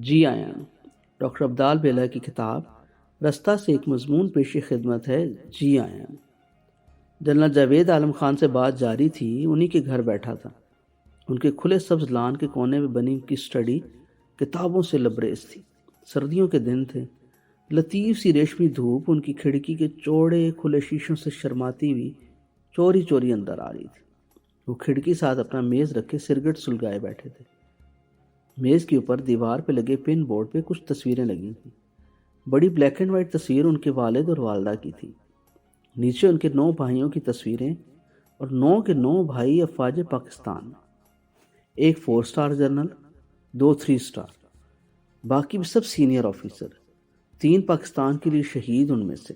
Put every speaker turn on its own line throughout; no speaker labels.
جی آیا ڈاکٹر عبدال بیلا کی کتاب رستہ سے ایک مضمون پیش خدمت ہے۔ جی آیا جنرل جاوید عالم خان سے بات جاری تھی، انہی کے گھر بیٹھا تھا۔ ان کے کھلے سبز لان کے کونے میں بنی کی اسٹڈی کتابوں سے لبریز تھی۔ سردیوں کے دن تھے، لطیف سی ریشمی دھوپ ان کی کھڑکی کے چوڑے کھلے شیشوں سے شرماتی ہوئی چوری چوری اندر آ رہی تھی۔ وہ کھڑکی ساتھ اپنا میز رکھے سرگٹ سلگائے بیٹھے تھے۔ میز کے اوپر دیوار پہ لگے پن بورڈ پہ کچھ تصویریں لگی تھیں۔ بڑی بلیک اینڈ وائٹ تصویر ان کے والد اور والدہ کی تھی۔ نیچے ان کے 9 بھائیوں کی تصویریں اور 9 کے 9 بھائی افواج پاکستان، ایک 4 سٹار جنرل، 2 3 سٹار، باقی بھی سب سینئر آفیسر، 3 پاکستان کے لیے شہید، ان میں سے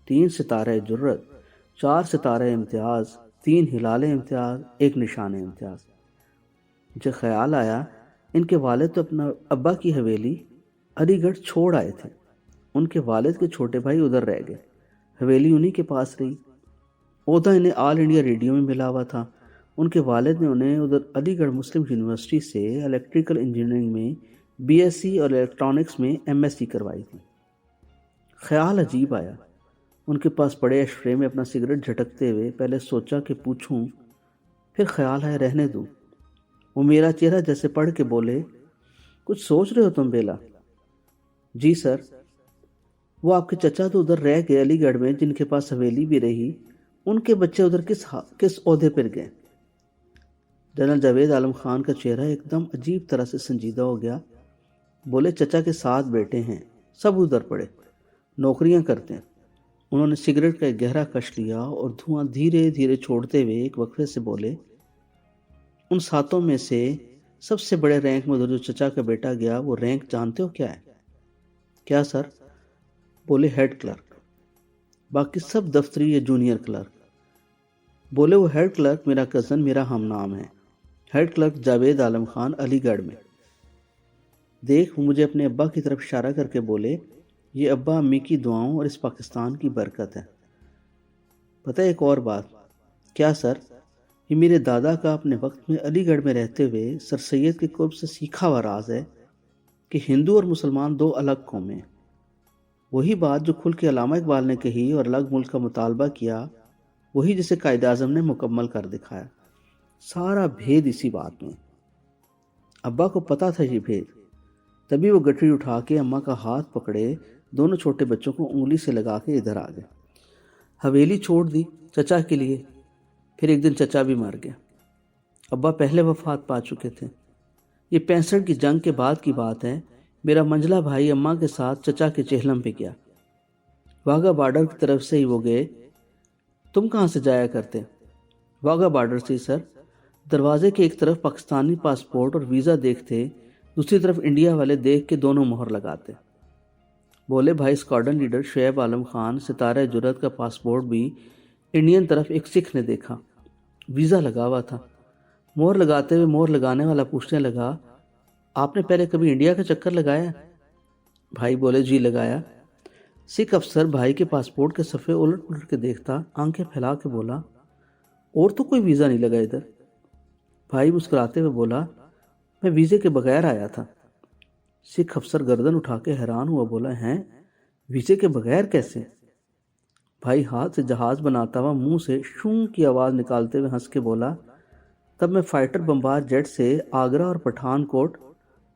3 ستارہ جرت، 4 ستارہ امتیاز، 3 ہلال امتیاز، 1 نشان امتیاز۔ مجھے خیال آیا ان کے والد تو اپنا ابا کی حویلی علی گڑھ چھوڑ آئے تھے، ان کے والد کے چھوٹے بھائی ادھر رہ گئے، حویلی انہی کے پاس رہی۔ عہدہ انہیں آل انڈیا ریڈیو میں ملا ہوا تھا۔ ان کے والد نے انہیں ادھر علی گڑھ مسلم یونیورسٹی سے الیکٹریکل انجینئرنگ میں بی ایس سی اور الیکٹرانکس میں ایم ایس سی کروائی تھی۔ خیال عجیب آیا، ان کے پاس پڑے اشرے میں اپنا سگریٹ جھٹکتے ہوئے پہلے سوچا کہ پوچھوں، پھر خیال آیا رہنے دوں۔ وہ میرا چہرہ جیسے پڑھ کے بولے، کچھ سوچ رہے ہو تم بیلا؟ جی سر۔ وہ آپ کے چچا تو ادھر رہ گئے علی گڑھ میں، جن کے پاس حویلی بھی رہی، ان کے بچے ادھر کس عہدے پر گئے؟ جنرل جاوید عالم خان کا چہرہ ایک دم عجیب طرح سے سنجیدہ ہو گیا۔ بولے چچا کے 7 بیٹے ہیں، سب ادھر پڑے، نوکریاں کرتے ہیں۔ انہوں نے سگریٹ کا ایک گہرا کش لیا اور دھواں دھیرے دھیرے چھوڑتے ہوئے ایک وقفے سے بولے، ان 7 میں سے سب سے بڑے رینک میں ادھر جو چچا کا بیٹا گیا، وہ رینک جانتے ہو کیا ہے؟ کیا سر؟ بولے ہیڈ کلرک، باقی سب دفتری یا جونیئر کلرک۔ بولے وہ ہیڈ کلرک میرا کزن، میرا ہم نام ہے، ہیڈ کلرک جاوید عالم خان، علی گڑھ میں۔ دیکھ، وہ مجھے اپنے ابا کی طرف اشارہ کر کے بولے، یہ ابا امی کی دعاؤں اور اس پاکستان کی برکت ہے۔ پتہ ایک اور بات؟ کیا سر؟ یہ میرے دادا کا اپنے وقت میں علی گڑھ میں رہتے ہوئے سر سید کے قرب سے سیکھا ہوا راز ہے کہ ہندو اور مسلمان 2 الگ قومیں ہیں۔ وہی بات جو کھل کے علامہ اقبال نے کہی اور الگ ملک کا مطالبہ کیا، وہی جسے قائد اعظم نے مکمل کر دکھایا۔ سارا بھید اسی بات میں۔ ابا کو پتا تھا یہ بھید، تبھی وہ گٹری اٹھا کے اماں کا ہاتھ پکڑے دونوں چھوٹے بچوں کو انگلی سے لگا کے ادھر آ گئے۔ حویلی چھوڑ دی چچا کے لیے، پھر ایک دن چچا بھی مر گیا۔ ابا پہلے وفات پا چکے تھے۔ یہ 65 کی جنگ کے بعد کی بات ہے۔ میرا منجلا بھائی اماں کے ساتھ چچا کے چہلم پہ گیا، واگا بارڈر کی طرف سے ہی وہ گئے۔ تم کہاں سے جایا کرتے؟ واگا بارڈر سے سر۔ دروازے کے ایک طرف پاکستانی پاسپورٹ اور ویزا دیکھتے، دوسری طرف انڈیا والے دیکھ کے دونوں مہر لگاتے۔ بولے بھائی اسکواڈرن لیڈر شعیب عالم خان ستارہ جرت کا پاسپورٹ بھی انڈین طرف ایک سکھ نے دیکھا، ویزا لگا ہوا تھا۔ مہر لگاتے ہوئے مہر لگانے والا پوچھنے لگا، آپ نے پہلے کبھی انڈیا کا چکر لگایا؟ بھائی بولے جی لگایا۔ سکھ افسر بھائی کے پاسپورٹ کے صفحے الٹ پلٹ کے دیکھتا، آنکھیں پھیلا کے بولا، اور تو کوئی ویزا نہیں لگا ادھر۔ بھائی مسکراتے ہوئے بولا، میں ویزے کے بغیر آیا تھا۔ سکھ افسر گردن اٹھا کے حیران ہوا، بولا ہیں ویزے کے بغیر کیسے؟ بھائی ہاتھ سے جہاز بناتا ہوا منہ سے شوں کی آواز نکالتے ہوئے ہنس کے بولا، تب میں فائٹر بمبار جیٹ سے آگرہ اور پٹھان کوٹ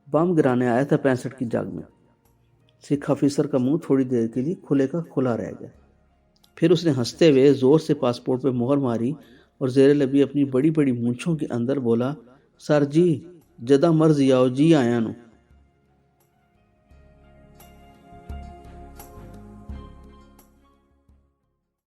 بم گرانے آیا تھا 65 کی جنگ میں۔ سکھ آفیسر کا منہ تھوڑی دیر کے لیے کھلے کا کھلا رہ گیا، پھر اس نے ہنستے ہوئے زور سے پاسپورٹ پہ مہر ماری اور زیر لبی اپنی بڑی بڑی مونچھوں کے اندر بولا، سر جی جدہ مرضی آؤ، جی آیا نو۔